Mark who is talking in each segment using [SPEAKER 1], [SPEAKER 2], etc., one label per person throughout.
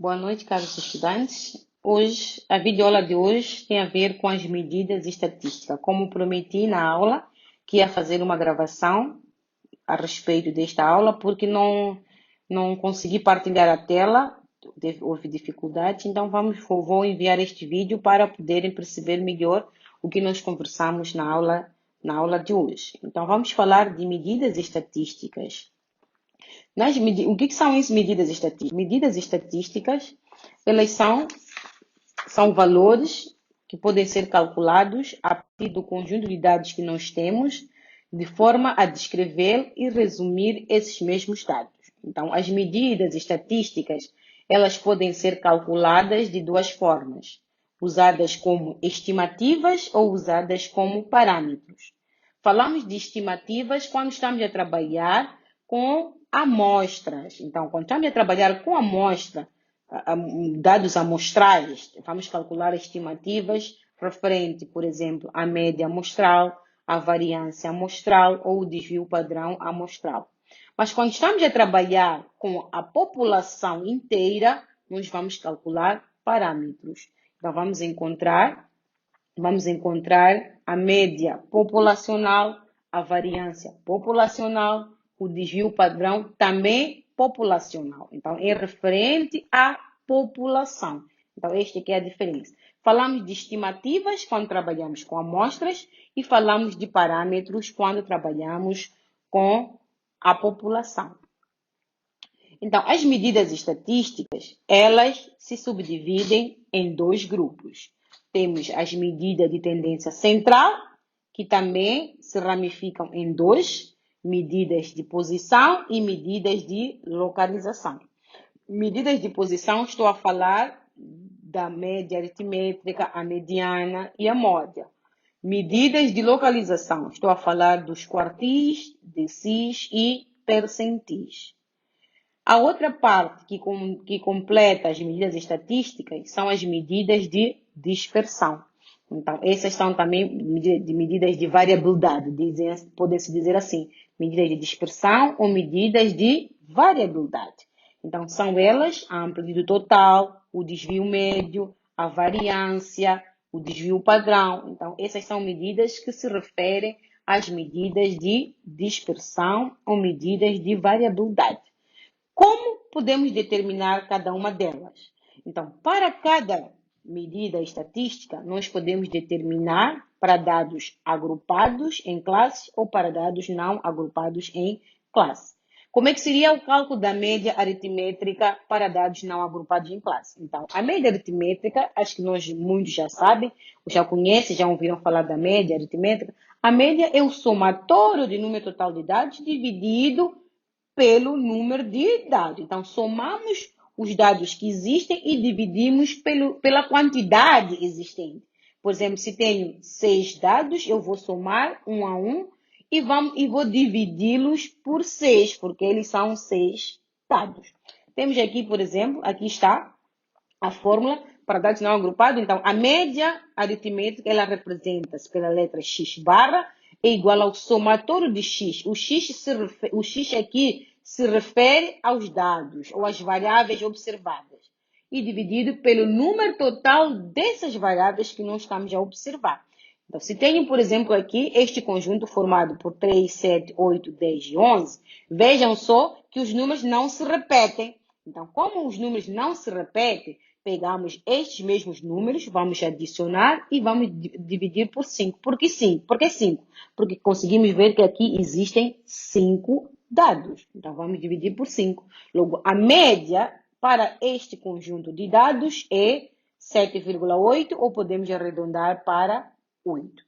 [SPEAKER 1] Boa noite, caros estudantes. Hoje, a videoaula de hoje tem a ver com as medidas estatísticas. Como prometi na aula, que ia fazer uma gravação a respeito desta aula, porque não consegui partilhar a tela, houve dificuldade, então vou enviar este vídeo para poderem perceber melhor o que nós conversamos na aula de hoje. Então, vamos falar de medidas estatísticas. O que são as medidas estatísticas? Medidas estatísticas, elas são valores que podem ser calculados a partir do conjunto de dados que nós temos, de forma a descrever e resumir esses mesmos dados. Então, as medidas estatísticas, elas podem ser calculadas de duas formas, usadas como estimativas ou usadas como parâmetros. Falamos de estimativas quando estamos a trabalhar com amostras. Então, quando estamos a trabalhar com amostra, dados amostrais, vamos calcular estimativas referente, por exemplo, à média amostral, à variância amostral ou o desvio padrão amostral. Mas quando estamos a trabalhar com a população inteira, nós vamos calcular parâmetros. Então, vamos encontrar a média populacional, a variância populacional, o desvio padrão também populacional. Então, é referente à população. Então, esta aqui é a diferença. Falamos de estimativas quando trabalhamos com amostras e falamos de parâmetros quando trabalhamos com a população. Então, as medidas estatísticas, elas se subdividem em dois grupos. Temos as medidas de tendência central, que também se ramificam em dois, medidas de posição e medidas de localização. Medidas de posição, estou a falar da média aritmétrica, a mediana e a módia. Medidas de localização, estou a falar dos quartis, decis e percentis. A outra parte que completa as medidas estatísticas são as medidas de dispersão. Então, essas são também medidas de variabilidade, pode-se dizer assim, medidas de dispersão ou medidas de variabilidade. Então, são elas a amplitude total, o desvio médio, a variância, o desvio padrão. Então, essas são medidas que se referem às medidas de dispersão ou medidas de variabilidade. Como podemos determinar cada uma delas? Então, para cada medida estatística, nós podemos determinar para dados agrupados em classes ou para dados não agrupados em classe. Como é que seria o cálculo da média aritmétrica para dados não agrupados em classe? Então, a média aritmétrica, acho que muitos já sabem, ou já conhecem, já ouviram falar da média aritmétrica. A média é o somatório de número total de dados dividido pelo número de dados. Então, somamos os dados que existem e dividimos pela quantidade existente. Por exemplo, se tenho 6 dados, eu vou somar um a um e vou dividi-los por 6, porque eles são 6 dados. Temos aqui, por exemplo, aqui está a fórmula para dados não agrupados. Então, a média aritmétrica, ela representa-se pela letra x barra, é igual ao somatório de x. O x aqui se refere aos dados ou às variáveis observadas e dividido pelo número total dessas variáveis que nós estamos a observar. Então, se tenho, por exemplo, aqui este conjunto formado por 3, 7, 8, 10 e 11, vejam só que os números não se repetem. Então, como os números não se repetem, pegamos estes mesmos números, vamos adicionar e vamos dividir por 5. Por que 5? Por que 5? Porque conseguimos ver que aqui existem 5 dados. Então, vamos dividir por 5. Logo, a média para este conjunto de dados é 7,8 ou podemos arredondar para 8.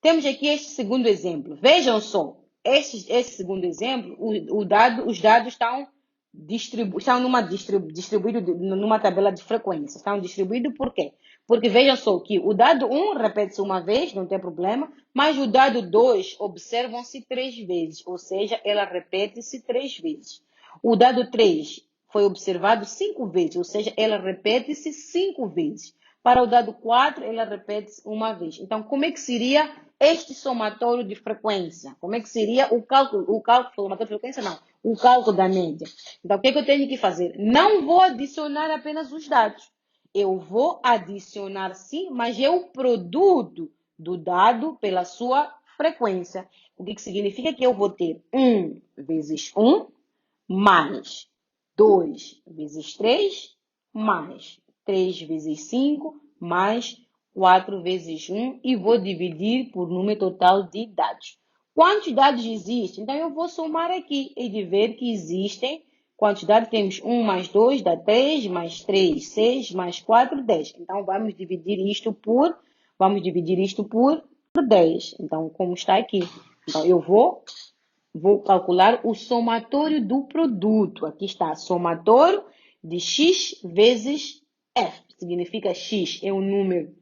[SPEAKER 1] Temos aqui este segundo exemplo. Vejam só, esse segundo exemplo, os dados estão distribuídos numa tabela de frequência. Estão distribuídos por quê? Porque vejam só que o dado 1 repete-se uma vez, não tem problema, mas o dado 2 observam-se 3 vezes, ou seja, ela repete-se 3 vezes. O dado 3 foi observado 5 vezes, ou seja, ela repete-se 5 vezes. Para o dado 4, ela repete-se uma vez. Então, como é que seria este somatório de frequência? Como é que seria o cálculo somatório de frequência? Não. o cálculo da média. Então, o que é que eu tenho que fazer? Não vou adicionar apenas os dados. Eu vou adicionar sim, mas é o produto do dado pela sua frequência. O que significa que eu vou ter 1 vezes 1 mais 2 vezes 3 mais 3 vezes 5 mais 4 vezes 1 e vou dividir por número total de dados. Quantos dados existem? Então, eu vou somar aqui e ver que existem. Quantos dados temos? 1 mais 2 dá 3, mais 3, 6, mais 4, 10. Então, vamos dividir isto por 10. Então, como está aqui? Então, eu vou calcular o somatório do produto. Aqui está, somatório de x vezes f. Significa x é o número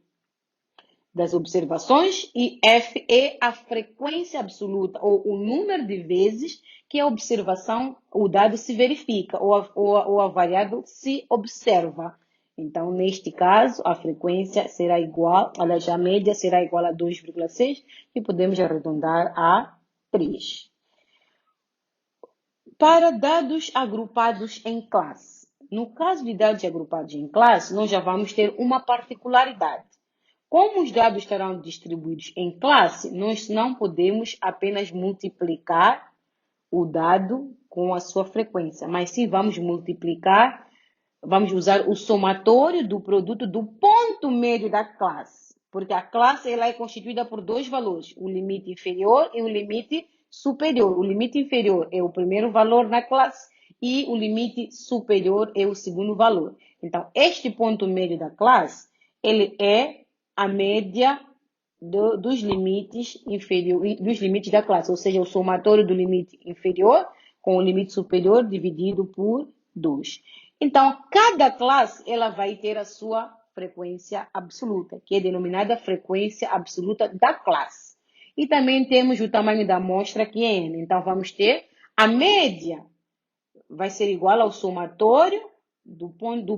[SPEAKER 1] das observações e f é a frequência absoluta, ou o número de vezes que a observação, o dado se verifica, ou a variável se observa. Então, neste caso, a frequência será igual, aliás, a média será igual a 2,6 e podemos arredondar a 3. Para dados agrupados em classe. No caso de dados agrupados em classe, nós já vamos ter uma particularidade. Como os dados estarão distribuídos em classe, nós não podemos apenas multiplicar o dado com a sua frequência, mas sim vamos multiplicar, vamos usar o somatório do produto do ponto médio da classe, porque a classe ela é constituída por dois valores, o limite inferior e o limite superior. O limite inferior é o primeiro valor na classe e o limite superior é o segundo valor. Então, este ponto médio da classe, ele é a média dos limites dos limites da classe, ou seja, o somatório do limite inferior com o limite superior dividido por 2. Então, cada classe ela vai ter a sua frequência absoluta, que é denominada frequência absoluta da classe. E também temos o tamanho da amostra, que é n. Então, vamos ter a média, vai ser igual ao somatório do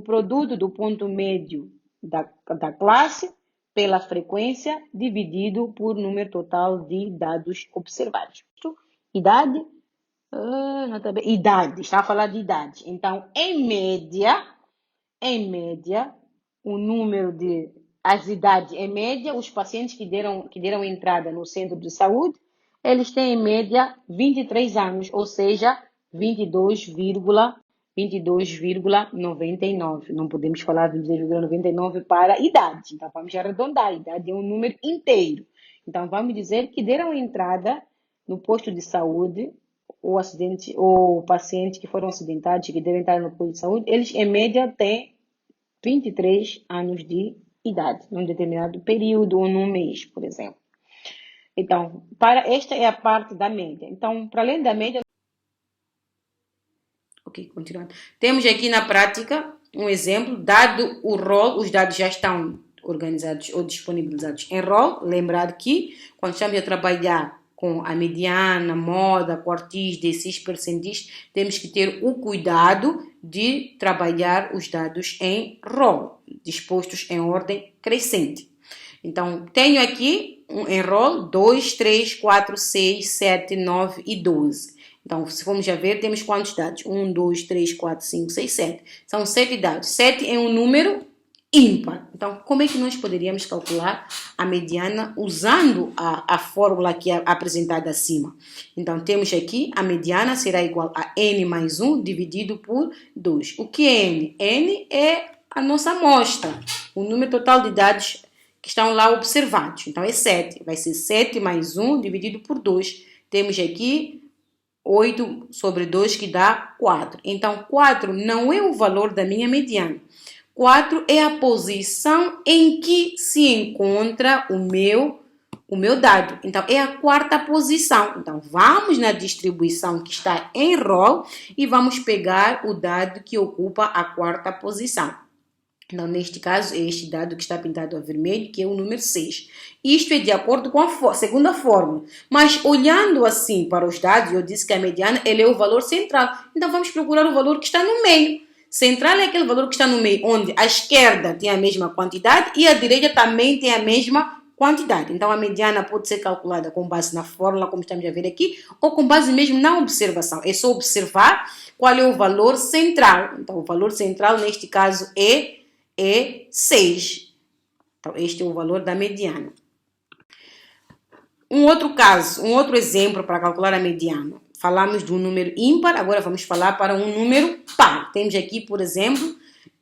[SPEAKER 1] produto do ponto médio da classe pela frequência dividido por número total de dados observados. Idade? Idade, está a falar de idade. Então, em média, o número de as idades, em média, os pacientes que deram entrada no centro de saúde, eles têm em média 23 anos, ou seja, 22,99. Não podemos falar 22,99 para a idade. Então, vamos arredondar. A idade é um número inteiro. Então, vamos dizer que deram entrada no posto de saúde, ou pacientes que foram acidentados, que devem entrar no posto de saúde, eles, em média, têm 23 anos de idade, num determinado período ou num mês, por exemplo. Então, esta é a parte da média. Então, para além da média... Ok, continuando. Temos aqui na prática um exemplo, dado o rol, os dados já estão organizados ou disponibilizados em rol. Lembrado que, quando estamos a trabalhar com a mediana, moda, quartis, decis, percentis, temos que ter o cuidado de trabalhar os dados em rol, dispostos em ordem crescente. Então, tenho aqui em rol 2, 3, 4, 6, 7, 9 e 12. Então, se formos já ver, temos quantos dados? 1, 2, 3, 4, 5, 6, 7. São 7 dados. 7 é um número ímpar. Então, como é que nós poderíamos calcular a mediana usando a fórmula que é apresentada acima? Então, temos aqui a mediana será igual a n mais 1 dividido por 2. O que é n? N é a nossa amostra, o número total de dados que estão lá observados. Então, é 7. Vai ser 7 mais 1 dividido por 2. Temos aqui 8 sobre 2 que dá 4. Então, 4 não é o valor da minha mediana. 4 é a posição em que se encontra o meu dado. Então, é a quarta posição. Então, vamos na distribuição que está em rol e vamos pegar o dado que ocupa a quarta posição. Então, neste caso, é este dado que está pintado a vermelho, que é o número 6. Isto é de acordo com a segunda fórmula. Mas, olhando assim para os dados, eu disse que a mediana ele é o valor central. Então, vamos procurar o valor que está no meio. Central é aquele valor que está no meio, onde a esquerda tem a mesma quantidade e a direita também tem a mesma quantidade. Então, a mediana pode ser calculada com base na fórmula, como estamos a ver aqui, ou com base mesmo na observação. É só observar qual é o valor central. Então, o valor central, neste caso, é 6. Então, este é o valor da mediana. Um outro exemplo para calcular a mediana. Falamos de um número ímpar, agora vamos falar para um número par. Temos aqui, por exemplo,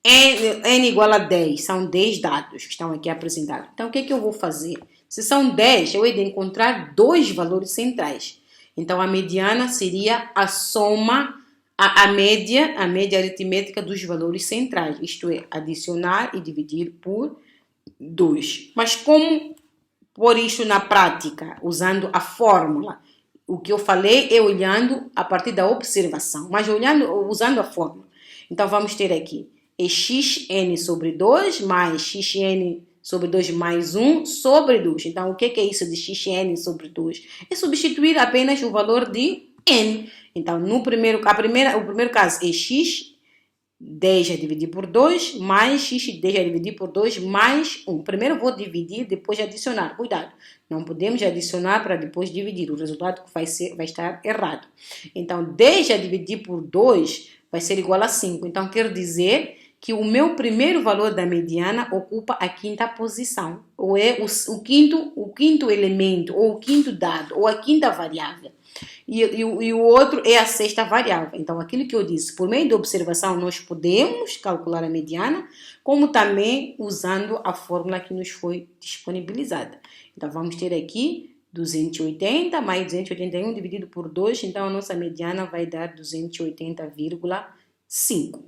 [SPEAKER 1] n igual a 10. São 10 dados que estão aqui apresentados. Então, o que é que eu vou fazer? Se são 10, eu hei de encontrar dois valores centrais. Então, a mediana seria a soma, a média aritmética dos valores centrais. Isto é, adicionar e dividir por 2. Mas como pôr isto na prática, usando a fórmula? O que eu falei é olhando a partir da observação, mas usando a fórmula. Então, vamos ter aqui é xn sobre 2 mais xn sobre 2 mais 1 sobre 2. Então, o que é isso de xn sobre 2? É substituir apenas o valor de n. Então, o primeiro caso é x 10 a dividir por 2 mais x 10 a dividir por 2 mais 1. Primeiro vou dividir, depois adicionar. Cuidado, não podemos adicionar para depois dividir. O resultado vai estar errado. Então, 10 a dividir por 2 vai ser igual a 5. Então, quer dizer que o meu primeiro valor da mediana ocupa a quinta posição. Ou é o quinto elemento, ou o quinto dado, ou a quinta variável. E o outro é a sexta variável. Então, aquilo que eu disse, por meio da observação, nós podemos calcular a mediana, como também usando a fórmula que nos foi disponibilizada. Então, vamos ter aqui 280 mais 281 dividido por 2. Então, a nossa mediana vai dar 280,5.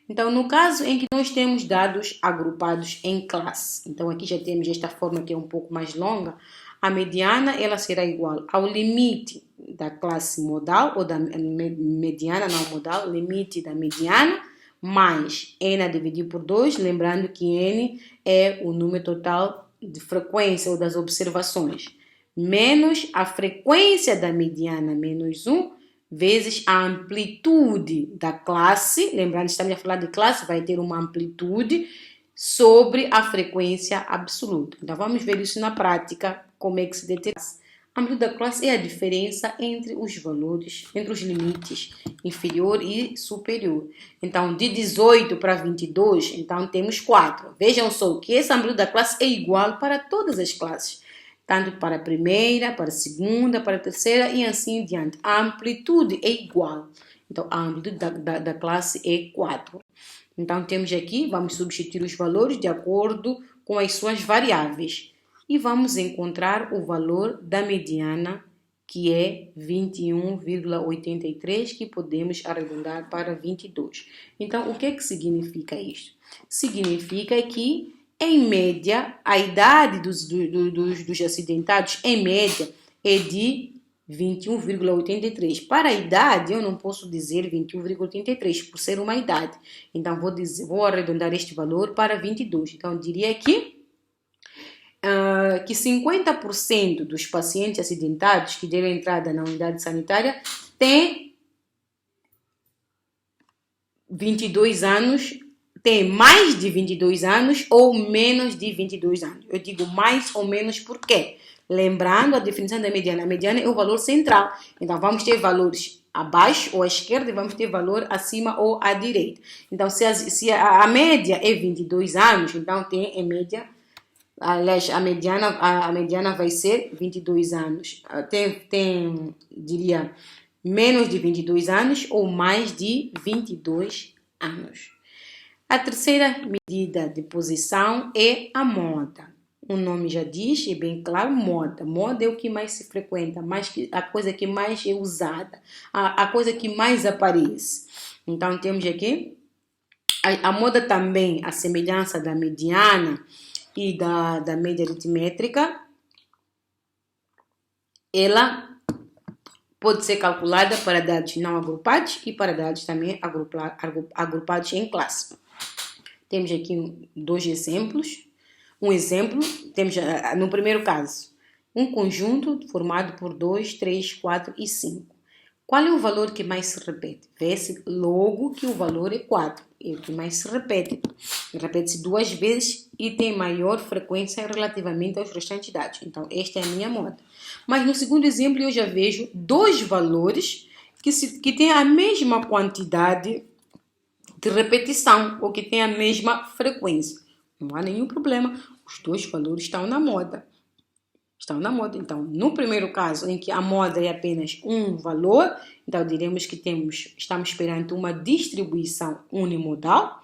[SPEAKER 1] Então, no caso em que nós temos dados agrupados em classe, então aqui já temos esta forma que é um pouco mais longa, a mediana ela será igual ao limite da classe modal, ou da mediana não modal, limite da mediana, mais n a dividir por 2, lembrando que n é o número total de frequência ou das observações, menos a frequência da mediana, menos 1, vezes a amplitude da classe, lembrando, estamos a falar de classe, vai ter uma amplitude sobre a frequência absoluta. Então, vamos ver isso na prática, como é que se determina. A amplitude da classe é a diferença entre os valores, entre os limites inferior e superior. Então, de 18 para 22, então temos 4. Vejam só que essa amplitude da classe é igual para todas as classes, tanto para a primeira, para a segunda, para a terceira e assim em diante. A amplitude é igual. Então, a amplitude da classe é 4. Então, temos aqui, vamos substituir os valores de acordo com as suas variáveis. E vamos encontrar o valor da mediana, que é 21,83, que podemos arredondar para 22. Então, o que é que significa isso? Significa que, em média, a idade dos acidentados, em média, é de 21,83. Para a idade, eu não posso dizer 21,83, por ser uma idade. Então, vou arredondar este valor para 22. Então, eu diria que 50% dos pacientes acidentados que deram entrada na unidade sanitária têm 22 anos, tem mais de 22 anos ou menos de 22 anos. Eu digo mais ou menos por quê? Lembrando a definição da mediana. A mediana é o valor central. Então, vamos ter valores abaixo ou à esquerda e vamos ter valor acima ou à direita. Então, se a média é 22 anos, então tem em média, aliás, a mediana vai ser 22 anos. Diria, menos de 22 anos ou mais de 22 anos. A terceira medida de posição é a moda. O nome já diz, é bem claro, moda. Moda é o que mais se frequenta, a coisa que mais é usada, a coisa que mais aparece. Então, temos aqui a moda também, a semelhança da mediana e da média aritmétrica, ela pode ser calculada para dados não agrupados e para dados também agrupados em classe. Temos aqui dois exemplos. Um exemplo, temos no primeiro caso, um conjunto formado por 2, 3, 4 e 5. Qual é o valor que mais se repete? Vê-se logo que o valor é 4. É o que mais se repete. Repete-se 2 vezes e tem maior frequência relativamente aos restantes dados. Então, esta é a minha moda. Mas no segundo exemplo, eu já vejo 2 valores que têm a mesma quantidade de repetição ou que têm a mesma frequência. Não há nenhum problema. Os 2 valores estão na moda. Então, no primeiro caso, em que a moda é apenas um valor, então diremos que estamos perante uma distribuição unimodal.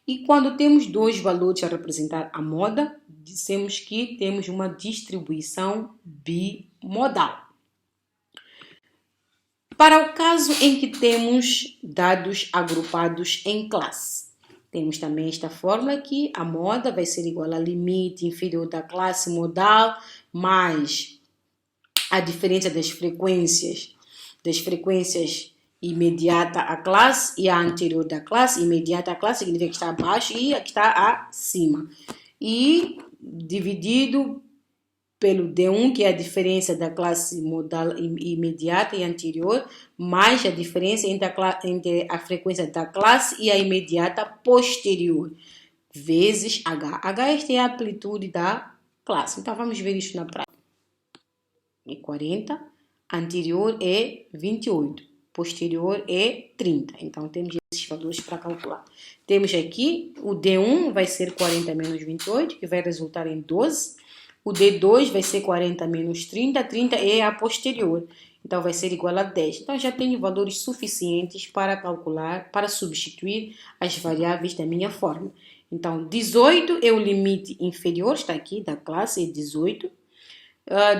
[SPEAKER 1] E quando temos 2 valores a representar a moda, dizemos que temos uma distribuição bimodal. Para o caso em que temos dados agrupados em classe, temos também esta fórmula que a moda vai ser igual a limite inferior da classe modal mais a diferença das frequências imediata à classe e a anterior da classe. Imediata à classe significa que está abaixo e a que está acima. E dividido pelo D1, que é a diferença da classe modal imediata e anterior, mais a diferença entre a frequência da classe e a imediata posterior, vezes H. H esta é a amplitude da classe. Então, vamos ver isso na prática. É 40, anterior é 28, posterior é 30. Então, temos esses valores para calcular. Temos aqui, o D1 vai ser 40 menos 28, que vai resultar em 12. O D2 vai ser 40 menos 30, 30 é a posterior, então vai ser igual a 10. Então já tenho valores suficientes para calcular, para substituir as variáveis da minha fórmula. Então 18 é o limite inferior, está aqui, da classe, é 18.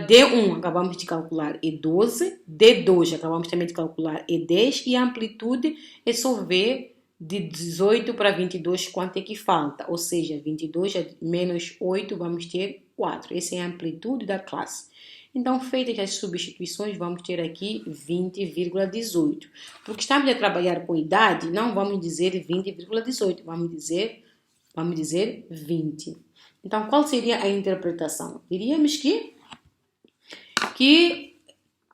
[SPEAKER 1] D1 acabamos de calcular é 12, D2 acabamos também de calcular é 10 e a amplitude é só ver de 18 para 22 quanto é que falta, ou seja, 22 menos 8 vamos ter 4. Essa é a amplitude da classe. Então, feitas as substituições, vamos ter aqui 20,18. Porque estamos a trabalhar com idade, não vamos dizer 20,18, vamos dizer 20. Então, qual seria a interpretação? Diríamos que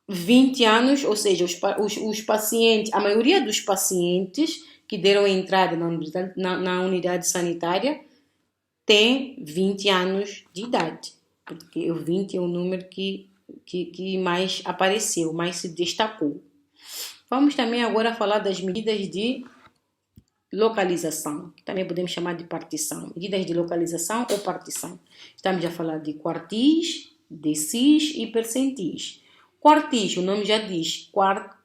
[SPEAKER 1] 20 anos, ou seja, os pacientes, a maioria dos pacientes que deram entrada na unidade sanitária tem 20 anos de idade, porque o 20 é o número que mais apareceu, mais se destacou. Vamos também agora falar das medidas de localização, que também podemos chamar de partição. Medidas de localização ou partição. Estamos a falar de quartis, decis e percentis. Quartis, o nome já diz,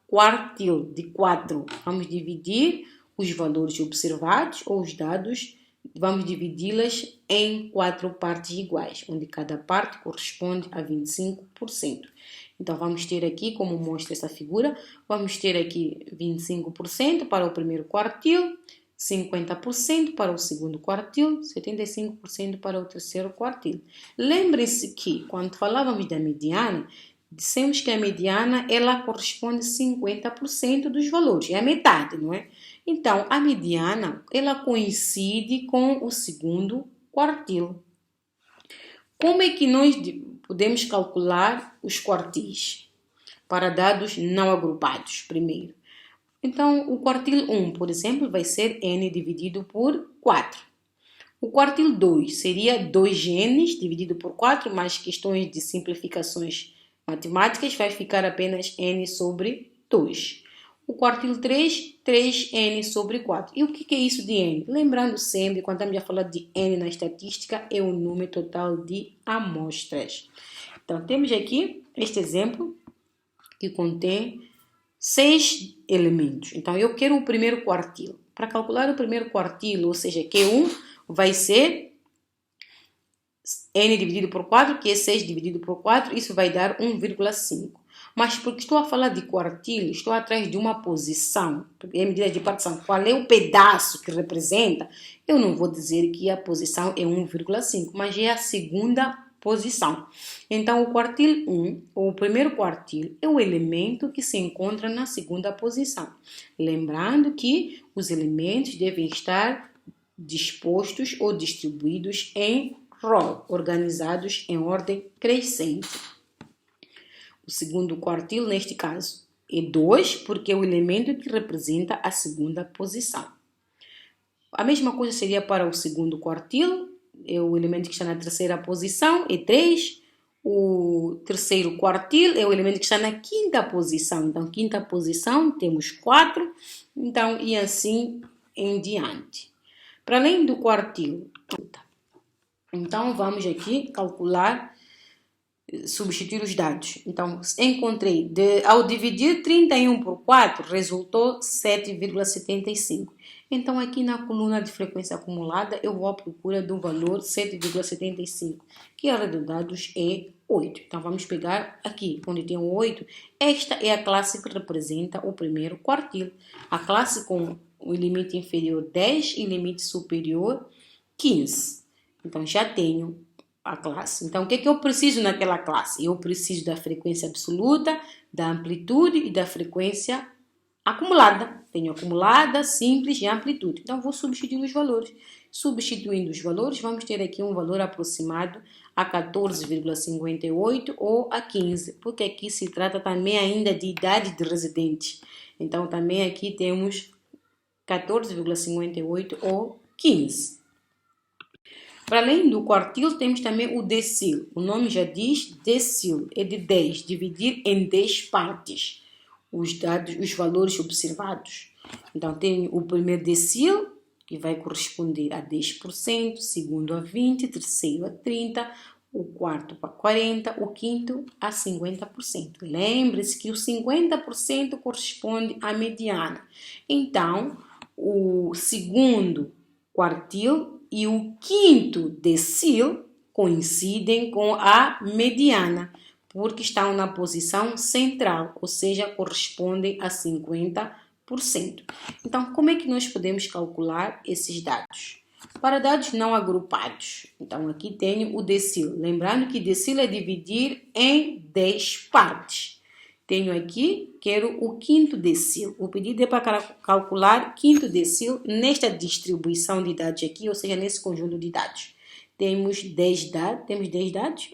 [SPEAKER 1] quartil, de 4. Vamos dividir os valores observados ou os dados, vamos dividi-las em 4 partes iguais, onde cada parte corresponde a 25%. Então, vamos ter aqui, como mostra essa figura, vamos ter aqui 25% para o primeiro quartil, 50% para o segundo quartil, 75% para o terceiro quartil. Lembrem-se que, quando falávamos da mediana, dissemos que a mediana ela corresponde a 50% dos valores, é a metade, não é? Então, a mediana ela coincide com o segundo quartil. Como é que nós podemos calcular os quartis para dados não agrupados primeiro? Então, o quartil 1, por exemplo, vai ser n dividido por 4. O quartil 2 seria 2n dividido por 4, mas questões de simplificações matemáticas vai ficar apenas n sobre 2. O quartil 3, 3n sobre 4. E o que é isso de n? Lembrando sempre, quando estamos a falar de n na estatística, é o número total de amostras. Então, temos aqui este exemplo que contém 6 elementos. Então, eu quero o primeiro quartil. Para calcular o primeiro quartil, ou seja, Q1, vai ser n dividido por 4, que é 6 dividido por 4, isso vai dar 1,5. Mas porque estou a falar de quartil, estou atrás de uma posição, é medida de partição. Qual é o pedaço que representa? Eu não vou dizer que a posição é 1,5, mas é a segunda posição. Então, o quartil 1, ou o primeiro quartil, é o elemento que se encontra na segunda posição. Lembrando que os elementos devem estar dispostos ou distribuídos em row, organizados em ordem crescente. O segundo quartil, neste caso, é 2, porque é o elemento que representa a segunda posição. A mesma coisa seria para o segundo quartil, é o elemento que está na terceira posição, é 3. O terceiro quartil é o elemento que está na quinta posição. Então, quinta posição, temos 4. Então, e assim em diante. Para além do quartil, então vamos aqui calcular, substituir os dados. Então, encontrei, ao dividir 31 por 4, resultou 7,75. Então, aqui na coluna de frequência acumulada, eu vou à procura do valor 7,75, que arredondados é 8. Então, vamos pegar aqui, onde tem o 8. Esta é a classe que representa o primeiro quartil. A classe com o limite inferior 10 e limite superior 15. Então, já tenho a classe. Então, o que é que eu preciso naquela classe? Eu preciso da frequência absoluta, da amplitude e da frequência acumulada. Tenho acumulada, simples e amplitude. Então, vou substituir os valores. Substituindo os valores, vamos ter aqui um valor aproximado a 14,58 ou a 15, porque aqui se trata também ainda de idade de residente. Então, também aqui temos 14,58 ou 15. Para além do quartil, temos também o decil. O nome já diz decil, é de 10, dividir em 10 partes os dados, os valores observados. Então, tem o primeiro decil, que vai corresponder a 10%, segundo a 20%, terceiro a 30%, o quarto a 40%, o quinto a 50%. Lembre-se que o 50% corresponde à mediana. Então, o segundo quartil e o quinto decil coincidem com a mediana, porque estão na posição central, ou seja, correspondem a 50%. Então, como é que nós podemos calcular esses dados? Para dados não agrupados, então aqui tenho o decil. Lembrando que decil é dividir em 10 partes. Tenho aqui, quero o quinto decil. O pedido é para calcular quinto decil nesta distribuição de dados aqui, ou seja, nesse conjunto de dados. Temos 10 dados. Temos 10 dados?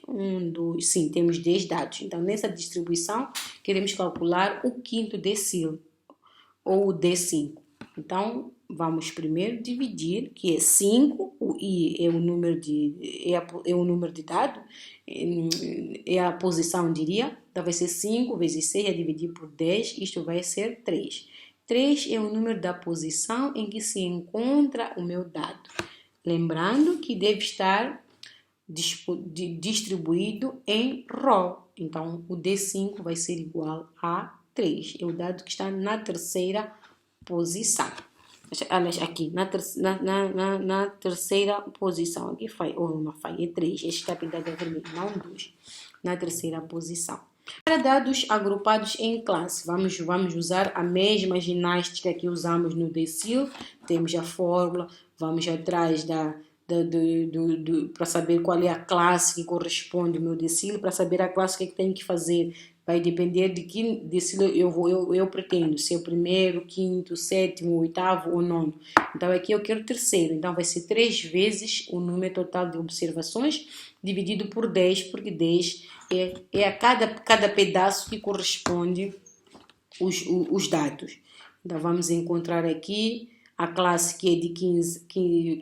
[SPEAKER 1] Sim, temos 10 dados. Então, nessa distribuição, queremos calcular o quinto decil, ou o D5. Então, vamos primeiro dividir, que é 5, o I é o número de dado, é a posição, diria. Então, vai ser 5 vezes 6 é dividir por 10, isto vai ser 3. 3 é o número da posição em que se encontra o meu dado. Lembrando que deve estar distribuído em row. Então, o D5 vai ser igual a 3. É o dado que está na terceira posição. Aliás, aqui, na terceira posição. Aqui houve uma falha, é 3. Este está pintado em vermelho, não 2. Na terceira posição. Para dados agrupados em classe, vamos usar a mesma ginástica que usamos no decil. Temos a fórmula, vamos atrás para saber qual é a classe que corresponde ao meu decil. Para saber a classe, o que é que tenho que fazer? Vai depender de que decil eu pretendo, se é o primeiro, quinto, sétimo, oitavo ou nono. Então, aqui eu quero terceiro. Então, vai ser 3 vezes o número total de observações, dividido por 10, porque 10 é a cada pedaço que corresponde os dados. Então, vamos encontrar aqui a classe que é de 15,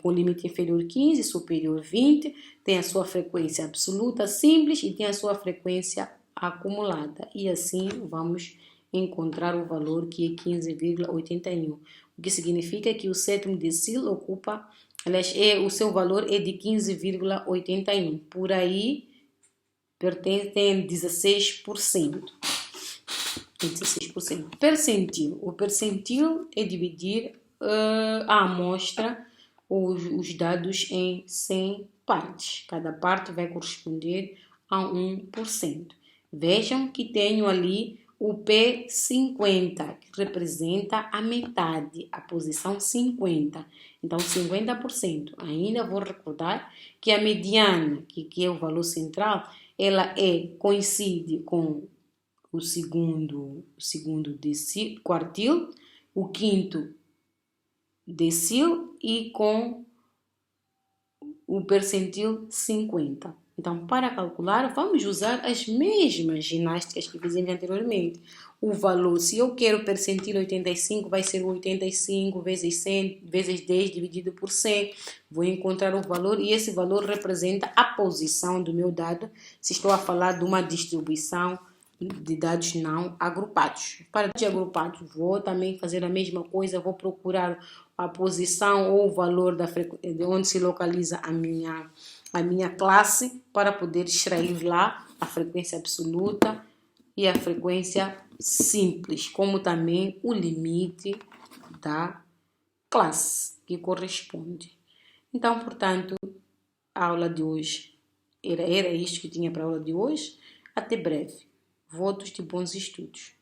[SPEAKER 1] com limite inferior 15, superior 20, tem a sua frequência absoluta simples e tem a sua frequência acumulada. E assim vamos encontrar o valor que é 15,81. O que significa que o sétimo decil ocupa, aliás, o seu valor é de 15,81. Por aí, tem 16%. 16%. Percentil. O percentil é dividir a amostra, os dados em 100 partes. Cada parte vai corresponder a 1%. Vejam que tenho ali o P50, que representa a metade, a posição 50. Então, 50%. Ainda vou recordar que a mediana, que é o valor central, ela coincide com o segundo decil, quartil, o quinto decil e com o percentil 50. Então, para calcular, vamos usar as mesmas ginásticas que fizemos anteriormente. O valor, se eu quero percentil 85, vai ser 85 vezes 100 vezes 10 dividido por 100. Vou encontrar o valor e esse valor representa a posição do meu dado, se estou a falar de uma distribuição de dados não agrupados. Para dados agrupados, vou também fazer a mesma coisa, vou procurar a posição ou o valor de onde se localiza a minha classe para poder extrair lá a frequência absoluta e a frequência simples, como também o limite da classe que corresponde. Então, portanto, a aula de hoje era isto que tinha para a aula de hoje. Até breve. Votos de bons estudos.